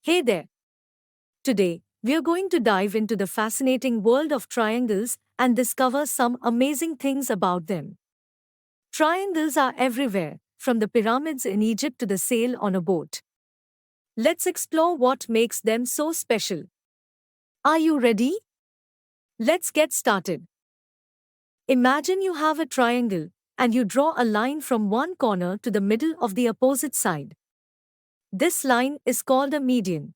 Hey there! Today, we are going to dive into the fascinating world of triangles and discover some amazing things about them. Triangles are everywhere, from the pyramids in Egypt to the sail on a boat. Let's explore what makes them so special. Are you ready? Let's get started. Imagine you have a triangle, and you draw a line from one corner to the middle of the opposite side. This line is called a median.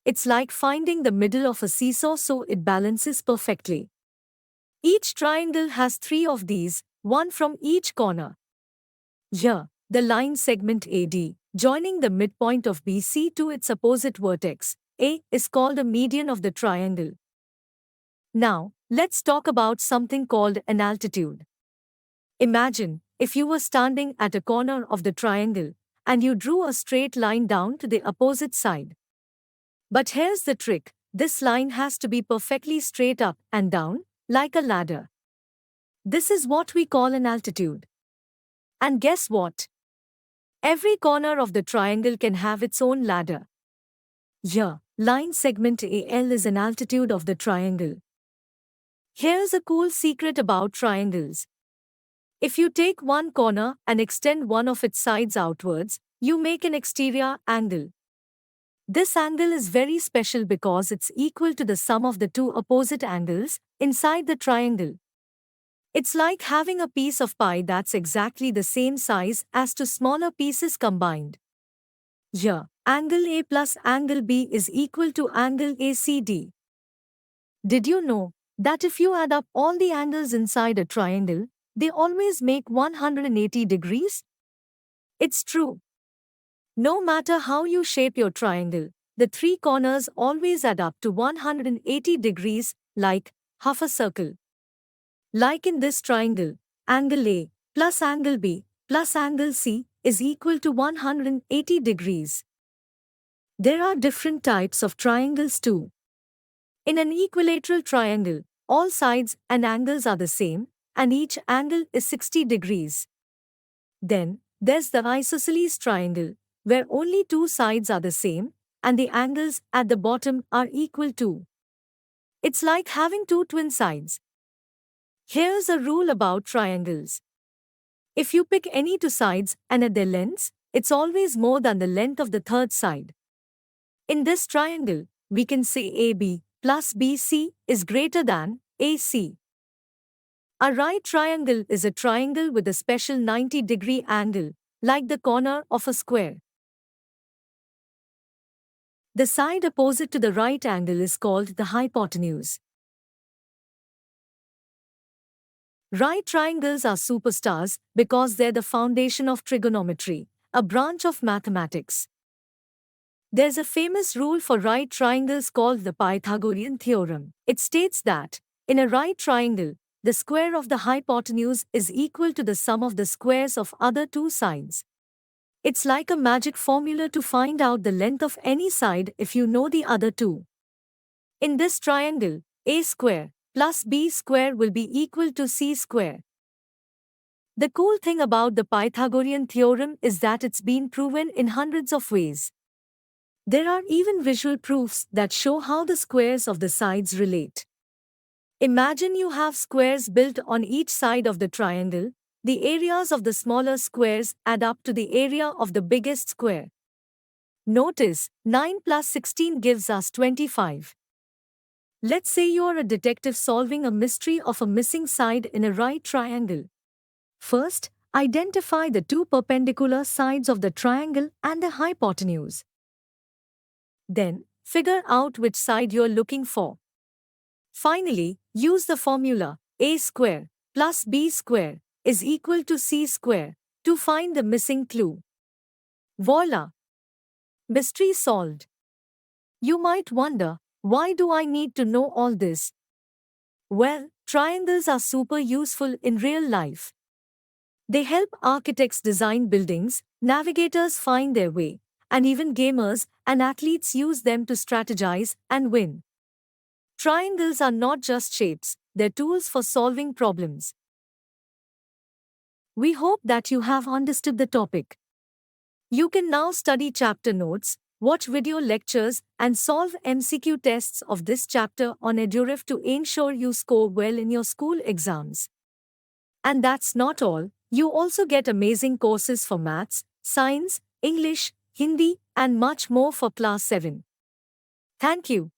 It's like finding the middle of a seesaw so it balances perfectly. Each triangle has three of these, one from each corner. Here, the line segment AD, joining the midpoint of BC to its opposite vertex, A, is called a median of the triangle. Now, let's talk about something called an altitude. Imagine if you were standing at a corner of the triangle and you drew a straight line down to the opposite side. But here's the trick, this line has to be perfectly straight up and down, like a ladder. This is what we call an altitude. And guess what? Every corner of the triangle can have its own ladder. Here, line segment AL is an altitude of the triangle. Here's a cool secret about triangles. If you take one corner and extend one of its sides outwards, you make an exterior angle. This angle is very special because it's equal to the sum of the two opposite angles inside the triangle. It's like having a piece of pie that's exactly the same size as two smaller pieces combined. Here, angle A plus angle B is equal to angle ACD. Did you know that if you add up all the angles inside a triangle, they always make 180 degrees? It's true. No matter how you shape your triangle, the three corners always add up to 180 degrees, like half a circle. Like in this triangle, angle A plus angle B plus angle C is equal to 180 degrees. There are different types of triangles too. In an equilateral triangle, all sides and angles are the same, and each angle is 60 degrees. Then, there's the isosceles triangle, where only two sides are the same, and the angles at the bottom are equal too. It's like having two twin sides. Here's a rule about triangles. If you pick any two sides and add their lengths, it's always more than the length of the third side. In this triangle, we can say AB plus BC is greater than AC. A right triangle is a triangle with a special 90-degree angle, like the corner of a square. The side opposite to the right angle is called the hypotenuse. Right triangles are superstars because they're the foundation of trigonometry, a branch of mathematics. There's a famous rule for right triangles called the Pythagorean theorem. It states that, in a right triangle, the square of the hypotenuse is equal to the sum of the squares of other two sides. It's like a magic formula to find out the length of any side if you know the other two. In this triangle, A square plus B square will be equal to C square. The cool thing about the Pythagorean theorem is that it's been proven in hundreds of ways. There are even visual proofs that show how the squares of the sides relate. Imagine you have squares built on each side of the triangle. The areas of the smaller squares add up to the area of the biggest square. Notice, 9 plus 16 gives us 25. Let's say you're a detective solving a mystery of a missing side in a right triangle. First, identify the two perpendicular sides of the triangle and the hypotenuse. Then, figure out which side you're looking for. Finally, use the formula A square plus B square is equal to C square to find the missing clue. Voila! Mystery solved. You might wonder, why do I need to know all this? Well, triangles are super useful in real life. They help architects design buildings, navigators find their way, and even gamers and athletes use them to strategize and win. Triangles are not just shapes, they're tools for solving problems. We hope that you have understood the topic. You can now study chapter notes, Watch video lectures and solve MCQ tests of this chapter on EduRef to ensure you score well in your school exams. And that's not all, you also get amazing courses for maths, science, English, Hindi, and much more for class 7. Thank you.